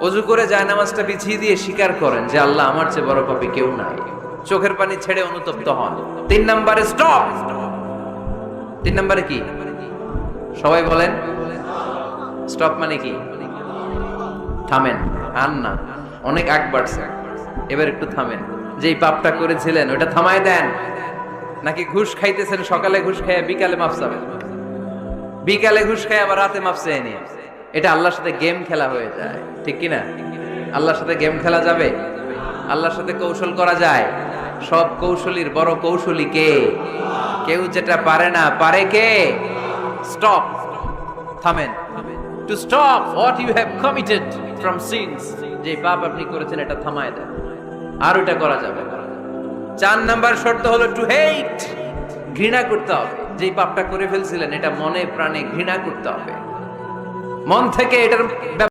ওযু করে জায়নামাজটা বিছিয়ে দিয়ে স্বীকার করেন যে আল্লাহ আমার চেয়ে বড় পাপী কেউ নাই। চোখের পানি ছেড়ে অনুতপ্ত হন। 3 নম্বরে স্টপ। 3 নম্বরে কি? সবাই বলেন। স্টপ মানে কি? থামেন। আর না, অনেক আগ বাড়ছে, এবার একটু থামেন। যেই পাপটা করেছিলেন ওটা থামায় দেন। নাকি ঘুষ খাইতেছেন, সকালে ঘুষ খাইয়া বিকালে মাফ চাবেন, বিকালে ঘুষ খাই আবার রাতে মাফ চেয়ে নিয়ে, এটা আল্লাহর সাথে গেম খেলা হয়ে যায়, ঠিক কি না? আল্লাহর সাথে গেম খেলা যাবে? আল্লাহর সাথে কৌশল করা যায়? সব কৌশলীর বড় কৌশলী কে? কেউ যেটা পারে না, পারে কে? স্টপ, থামেন। To stop what you have committed from sins, যে পাপ আপনি করেছেন এটা থামায় দেন, আর ওটা করা যাবে না। 4 নাম্বার শর্ত হলো টু হেট, ঘৃণা করতে হবে। যেই পাপটা করে ফেলছিলেন এটা মনে প্রাণে ঘৃণা করতে হবে, মন থেকে এটার